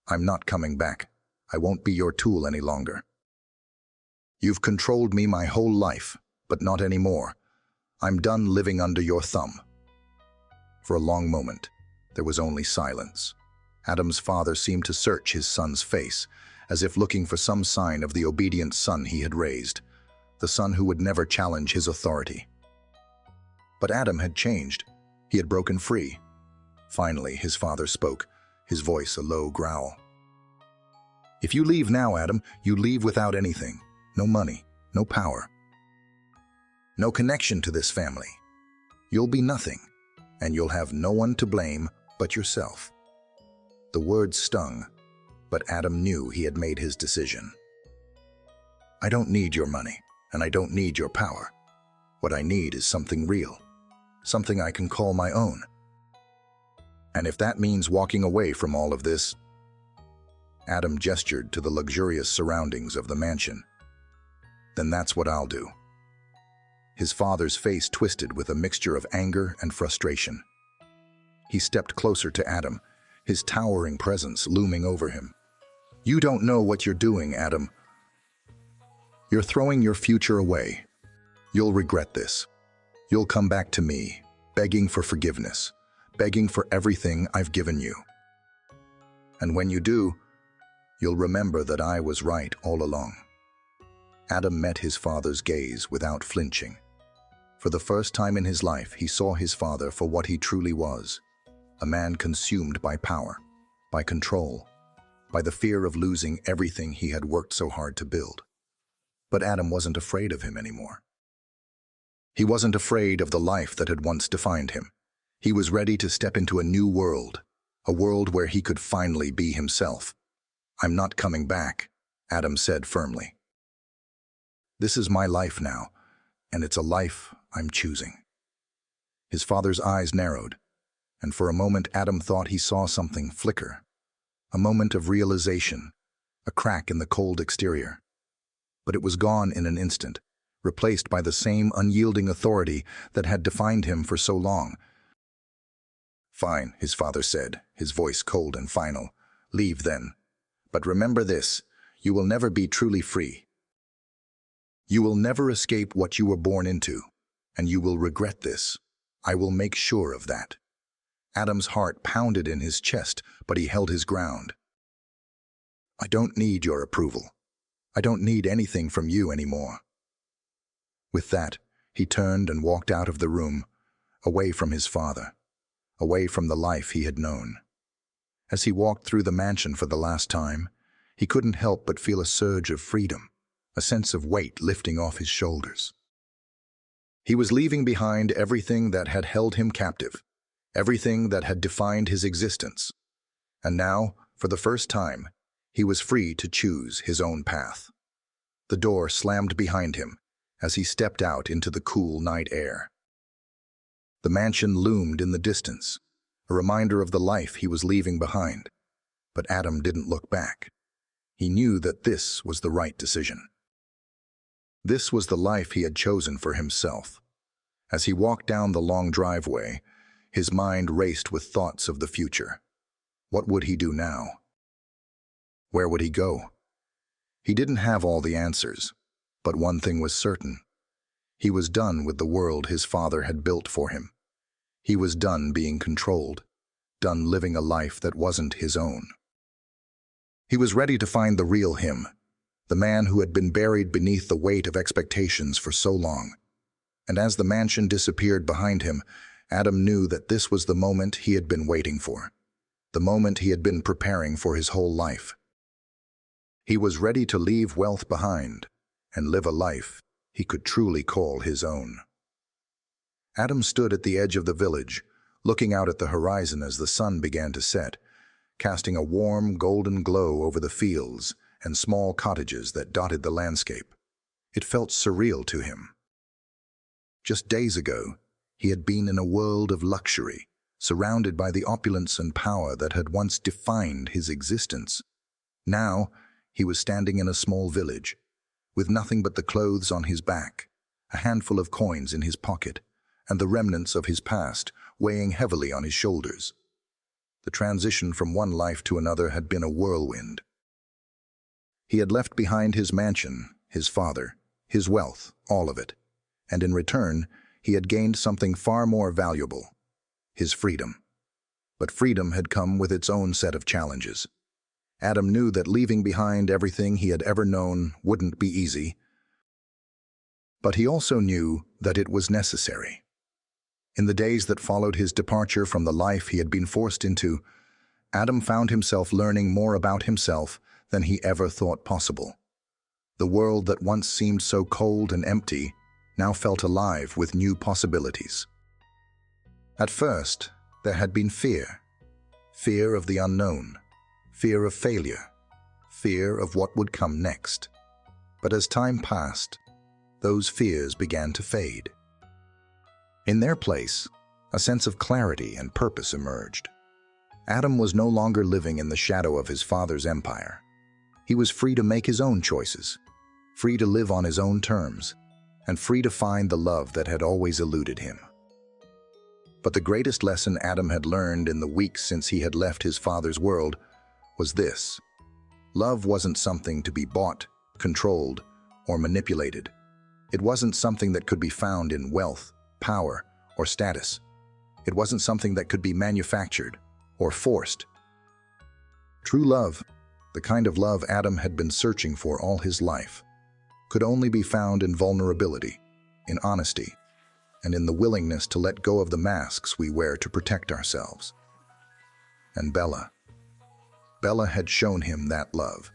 I'm not coming back. I won't be your tool any longer. You've controlled me my whole life, but not anymore. I'm done living under your thumb. For a long moment, there was only silence. Adam's father seemed to search his son's face, as if looking for some sign of the obedient son he had raised, the son who would never challenge his authority. But Adam had changed. He had broken free. Finally, his father spoke, his voice a low growl. If you leave now, Adam, you leave without anything. No money, no power. No connection to this family. You'll be nothing, and you'll have no one to blame but yourself. The words stung, but Adam knew he had made his decision. I don't need your money, and I don't need your power. What I need is something real, something I can call my own. And if that means walking away from all of this... Adam gestured to the luxurious surroundings of the mansion. Then that's what I'll do. His father's face twisted with a mixture of anger and frustration. He stepped closer to Adam, his towering presence looming over him. You don't know what you're doing, Adam. You're throwing your future away. You'll regret this. You'll come back to me, begging for forgiveness, begging for everything I've given you. And when you do, you'll remember that I was right all along. Adam met his father's gaze without flinching. For the first time in his life, he saw his father for what he truly was, a man consumed by power, by control, by the fear of losing everything he had worked so hard to build. But Adam wasn't afraid of him anymore. He wasn't afraid of the life that had once defined him. He was ready to step into a new world, a world where he could finally be himself. I'm not coming back, Adam said firmly. This is my life now, and it's a life I'm choosing. His father's eyes narrowed, and for a moment Adam thought he saw something flicker, a moment of realization, a crack in the cold exterior. But it was gone in an instant, replaced by the same unyielding authority that had defined him for so long. Fine, his father said, his voice cold and final. Leave then. But remember this, you will never be truly free. You will never escape what you were born into, and you will regret this. I will make sure of that. Adam's heart pounded in his chest, but he held his ground. I don't need your approval. I don't need anything from you anymore. With that, he turned and walked out of the room, away from his father, away from the life he had known. As he walked through the mansion for the last time, he couldn't help but feel a surge of freedom, a sense of weight lifting off his shoulders. He was leaving behind everything that had held him captive, everything that had defined his existence. And now, for the first time, he was free to choose his own path. The door slammed behind him as he stepped out into the cool night air. The mansion loomed in the distance, a reminder of the life he was leaving behind. But Adam didn't look back. He knew that this was the right decision. This was the life he had chosen for himself. As he walked down the long driveway, his mind raced with thoughts of the future. What would he do now? Where would he go? He didn't have all the answers, but one thing was certain. He was done with the world his father had built for him. He was done being controlled, done living a life that wasn't his own. He was ready to find the real him, the man who had been buried beneath the weight of expectations for so long. And as the mansion disappeared behind him, Adam knew that this was the moment he had been waiting for, the moment he had been preparing for his whole life. He was ready to leave wealth behind and live a life he could truly call his own. Adam stood at the edge of the village, looking out at the horizon as the sun began to set, casting a warm, golden glow over the fields and small cottages that dotted the landscape. It felt surreal to him. Just days ago, he had been in a world of luxury, surrounded by the opulence and power that had once defined his existence. Now, he was standing in a small village, with nothing but the clothes on his back, a handful of coins in his pocket, and the remnants of his past weighing heavily on his shoulders. The transition from one life to another had been a whirlwind. He had left behind his mansion, his father, his wealth, all of it, and in return, he had gained something far more valuable, his freedom. But freedom had come with its own set of challenges. Adam knew that leaving behind everything he had ever known wouldn't be easy, but he also knew that it was necessary. In the days that followed his departure from the life he had been forced into, Adam found himself learning more about himself than he ever thought possible. The world that once seemed so cold and empty now felt alive with new possibilities. At first, there had been fear. Fear of the unknown, fear of failure, fear of what would come next. But as time passed, those fears began to fade. In their place, a sense of clarity and purpose emerged. Adam was no longer living in the shadow of his father's empire. He was free to make his own choices, free to live on his own terms, and free to find the love that had always eluded him. But the greatest lesson Adam had learned in the weeks since he had left his father's world was this: love wasn't something to be bought, controlled, or manipulated. It wasn't something that could be found in wealth, power, or status. It wasn't something that could be manufactured or forced. True love, the kind of love Adam had been searching for all his life, could only be found in vulnerability, in honesty, and in the willingness to let go of the masks we wear to protect ourselves. And Bella had shown him that love.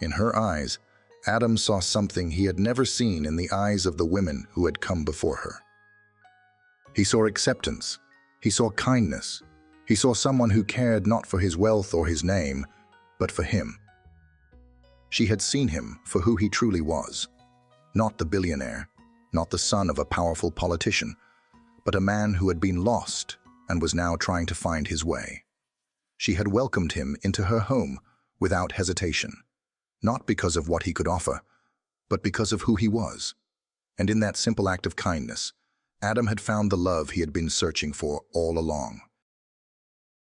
In her eyes, Adam saw something he had never seen in the eyes of the women who had come before her. He saw acceptance. He saw kindness. He saw someone who cared not for his wealth or his name, but for him. She had seen him for who he truly was. Not the billionaire, not the son of a powerful politician, but a man who had been lost and was now trying to find his way. She had welcomed him into her home without hesitation, not because of what he could offer, but because of who he was. And in that simple act of kindness, Adam had found the love he had been searching for all along.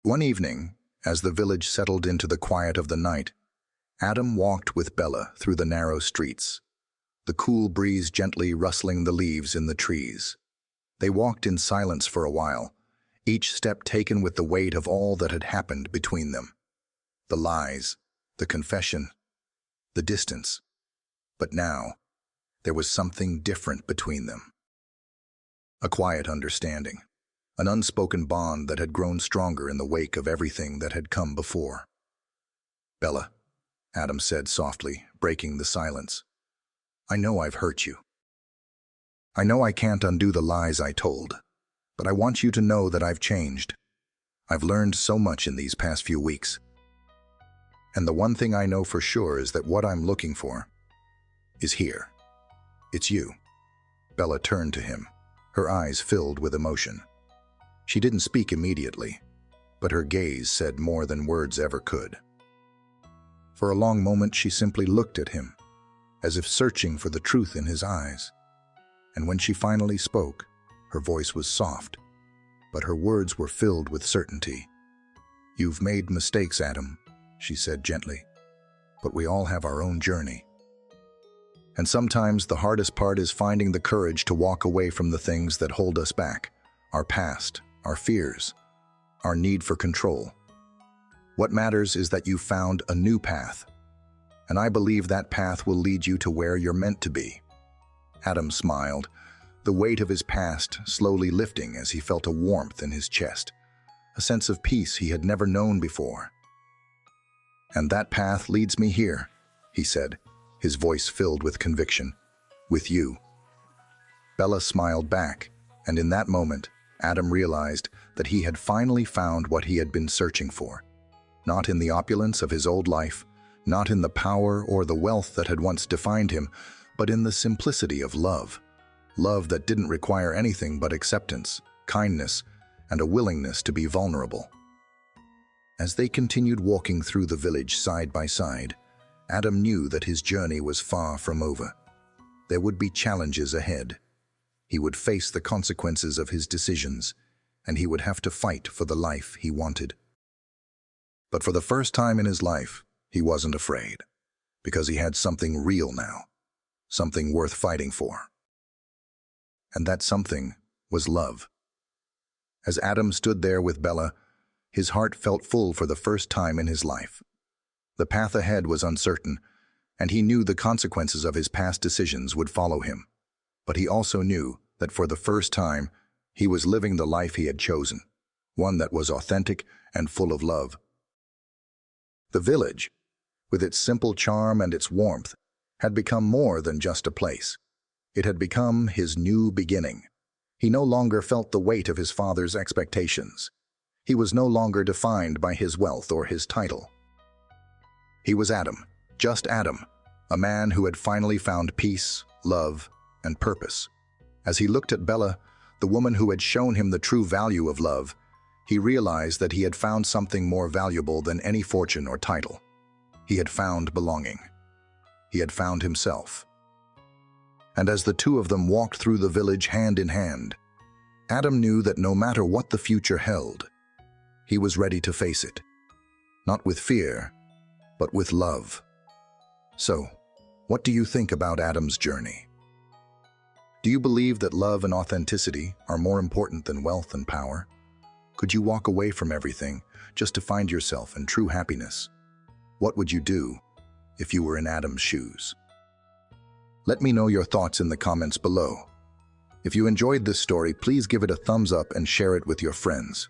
One evening, as the village settled into the quiet of the night, Adam walked with Bella through the narrow streets, the cool breeze gently rustling the leaves in the trees. They walked in silence for a while, each step taken with the weight of all that had happened between them. The lies, the confession, the distance. But now, there was something different between them. A quiet understanding, an unspoken bond that had grown stronger in the wake of everything that had come before. "Bella," Adam said softly, breaking the silence, "I know I've hurt you. I know I can't undo the lies I told, but I want you to know that I've changed. I've learned so much in these past few weeks. And the one thing I know for sure is that what I'm looking for is here. It's you." Bella turned to him, her eyes filled with emotion. She didn't speak immediately, but her gaze said more than words ever could. For a long moment she simply looked at him, as if searching for the truth in his eyes. And when she finally spoke, her voice was soft, but her words were filled with certainty. "You've made mistakes, Adam," she said gently, "but we all have our own journey. And sometimes the hardest part is finding the courage to walk away from the things that hold us back, our past, our fears, our need for control. What matters is that you found a new path, and I believe that path will lead you to where you're meant to be." Adam smiled, the weight of his past slowly lifting as he felt a warmth in his chest, a sense of peace he had never known before. "And that path leads me here," he said, his voice filled with conviction. "With you." Bella smiled back, and in that moment, Adam realized that he had finally found what he had been searching for. Not in the opulence of his old life, not in the power or the wealth that had once defined him, but in the simplicity of love. Love that didn't require anything but acceptance, kindness, and a willingness to be vulnerable. As they continued walking through the village side by side, Adam knew that his journey was far from over. There would be challenges ahead. He would face the consequences of his decisions, and he would have to fight for the life he wanted. But for the first time in his life, he wasn't afraid, because he had something real now, something worth fighting for. And that something was love. As Adam stood there with Bella, his heart felt full for the first time in his life. The path ahead was uncertain, and he knew the consequences of his past decisions would follow him. But he also knew that for the first time, he was living the life he had chosen, one that was authentic and full of love. The village, with its simple charm and its warmth, had become more than just a place. It had become his new beginning. He no longer felt the weight of his father's expectations. He was no longer defined by his wealth or his title. He was Adam, just Adam, a man who had finally found peace, love, and purpose. As he looked at Bella, the woman who had shown him the true value of love, he realized that he had found something more valuable than any fortune or title. He had found belonging. He had found himself. And as the two of them walked through the village hand in hand, Adam knew that no matter what the future held, he was ready to face it. Not with fear, but with love. So, what do you think about Adam's journey? Do you believe that love and authenticity are more important than wealth and power? Could you walk away from everything just to find yourself and true happiness? What would you do if you were in Adam's shoes? Let me know your thoughts in the comments below. If you enjoyed this story, please give it a thumbs up and share it with your friends.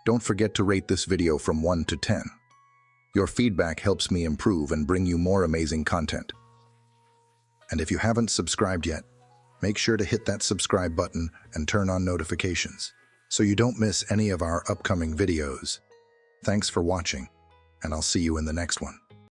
Don't forget to rate this video from 1 to 10. Your feedback helps me improve and bring you more amazing content. And if you haven't subscribed yet, make sure to hit that subscribe button and turn on notifications so you don't miss any of our upcoming videos. Thanks for watching, and I'll see you in the next one.